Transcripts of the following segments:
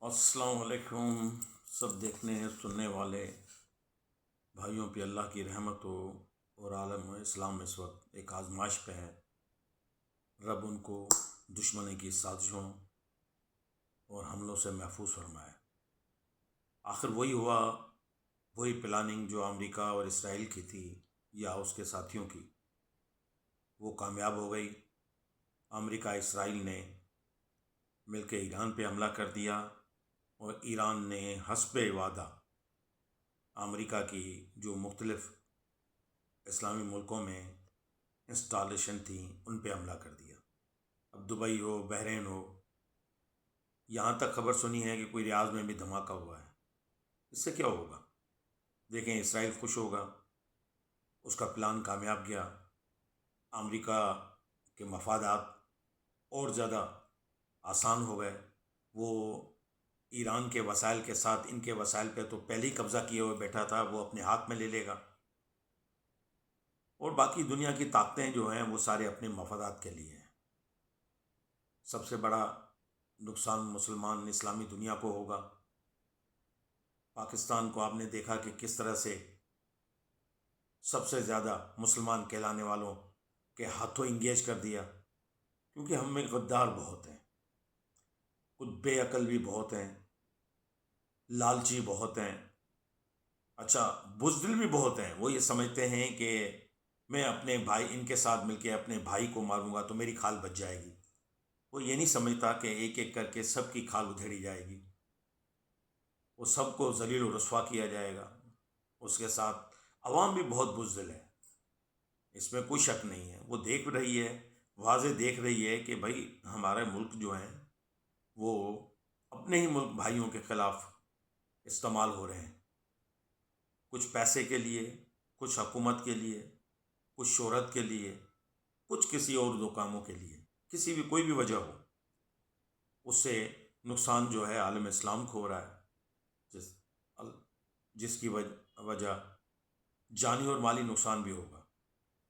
السلام علیکم سب دیکھنے سننے والے بھائیوں پہ اللہ کی رحمت ہو، اور عالم اسلام اس وقت ایک آزمائش پہ ہے۔ رب ان کو دشمنی کی سازشوں اور حملوں سے محفوظ فرمائے۔ آخر وہی ہوا، وہی پلاننگ جو امریکہ اور اسرائیل کی تھی یا اس کے ساتھیوں کی، وہ کامیاب ہو گئی۔ امریکہ اسرائیل نے مل کے ایران پہ حملہ کر دیا، اور ایران نے حسب وعدہ امریکہ کی جو مختلف اسلامی ملکوں میں انسٹالیشن تھیں ان پہ حملہ کر دیا۔ اب دبئی ہو، بحرین ہو، یہاں تک خبر سنی ہے کہ کوئی ریاض میں بھی دھماکہ ہوا ہے۔ اس سے کیا ہوگا؟ دیکھیں، اسرائیل خوش ہوگا، اس کا پلان کامیاب گیا، امریکہ کے مفادات اور زیادہ آسان ہو گئے۔ وہ ایران کے وسائل کے ساتھ ان کے وسائل پہ تو پہلے ہی قبضہ کیے ہوئے بیٹھا تھا، وہ اپنے ہاتھ میں لے لے گا، اور باقی دنیا کی طاقتیں جو ہیں وہ سارے اپنے مفادات کے لیے ہیں۔ سب سے بڑا نقصان مسلمان اسلامی دنیا کو ہوگا۔ پاکستان کو آپ نے دیکھا کہ کس طرح سے سب سے زیادہ مسلمان کہلانے والوں کے ہاتھوں انگیج کر دیا، کیونکہ ہم میں غدار بہت ہیں، کچھ بے عقل بھی بہت ہیں، لالچی بہت ہیں، اچھا بزدل بھی بہت ہیں۔ وہ یہ سمجھتے ہیں کہ میں اپنے بھائی ان کے ساتھ مل کے اپنے بھائی کو ماروں گا تو میری کھال بچ جائے گی۔ وہ یہ نہیں سمجھتا کہ ایک ایک کر کے سب کی کھال ادھیڑی جائے گی، وہ سب کو ذلیل و رسوا کیا جائے گا۔ اس کے ساتھ عوام بھی بہت بزدل ہے، اس میں کوئی شک نہیں ہے۔ وہ دیکھ رہی ہے، واضح دیکھ رہی ہے کہ بھائی ہمارے ملک جو ہیں وہ اپنے ہی ملک بھائیوں کے خلاف استعمال ہو رہے ہیں، کچھ پیسے کے لیے، کچھ حکومت کے لیے، کچھ شہرت کے لیے، کچھ کسی اور دو کاموں کے لیے، کسی بھی کوئی بھی وجہ ہو، اس سے نقصان جو ہے عالم اسلام کو ہو رہا ہے، جس کی وجہ جانی اور مالی نقصان بھی ہوگا۔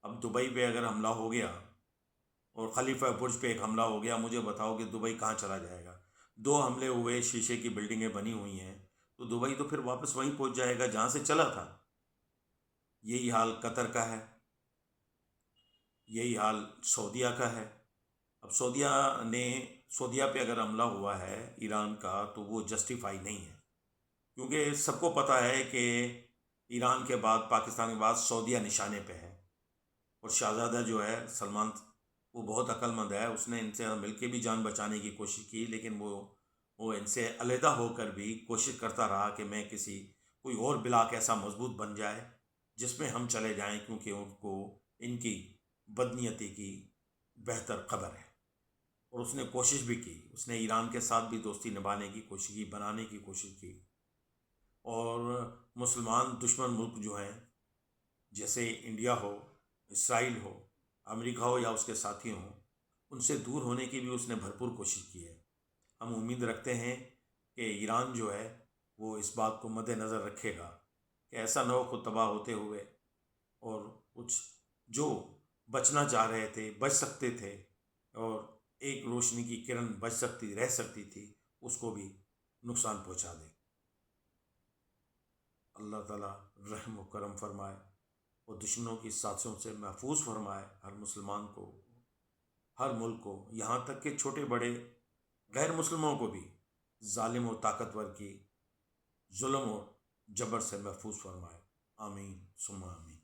اب دبئی پہ اگر حملہ ہو گیا اور خلیفہ برج پہ ایک حملہ ہو گیا، مجھے بتاؤ کہ دبئی کہاں چلا جائے گا؟ 2 حملے ہوئے، شیشے کی بلڈنگیں بنی ہوئی ہیں، تو دبئی تو پھر واپس وہیں پہنچ جائے گا جہاں سے چلا تھا۔ یہی حال قطر کا ہے، یہی حال سعودیہ کا ہے۔ اب سعودیہ پہ اگر حملہ ہوا ہے ایران کا تو وہ جسٹیفائی نہیں ہے، کیونکہ سب کو پتہ ہے کہ ایران کے بعد، پاکستان کے بعد سعودیہ نشانے پہ ہے، اور شہزادہ جو ہے سلمان، وہ بہت عقل مند ہے، اس نے ان سے مل کے بھی جان بچانے کی کوشش کی، لیکن وہ ان سے علیحدہ ہو کر بھی کوشش کرتا رہا کہ میں کوئی اور بلاک ایسا مضبوط بن جائے جس میں ہم چلے جائیں، کیونکہ ان کو ان کی بدنیتی کی بہتر خبر ہے۔ اور اس نے کوشش بھی کی، اس نے ایران کے ساتھ بھی دوستی نبھانے کی کوشش کی، بنانے کی کوشش کی، اور مسلمان دشمن ملک جو ہیں جیسے انڈیا ہو، اسرائیل ہو، امریکہ ہو یا اس کے ساتھی ہوں، ان سے دور ہونے کی بھی اس نے بھرپور کوشش کی ہے۔ ہم امید رکھتے ہیں کہ ایران جو ہے وہ اس بات کو مد نظر رکھے گا کہ ایسا نہ ہو خود تباہ ہوتے ہوئے، اور کچھ جو بچنا چاہ رہے تھے، بچ سکتے تھے، اور ایک روشنی کی کرن رہ سکتی تھی، اس کو بھی نقصان پہنچا دے۔ اللہ تعالیٰ رحم و کرم فرمائے اور دشمنوں کی سازشوں سے محفوظ فرمائے ہر مسلمان کو، ہر ملک کو، یہاں تک کہ چھوٹے بڑے غیر مسلموں کو بھی ظالم و طاقتور کی ظلم و جبر سے محفوظ فرمائے۔ آمین ثم آمین۔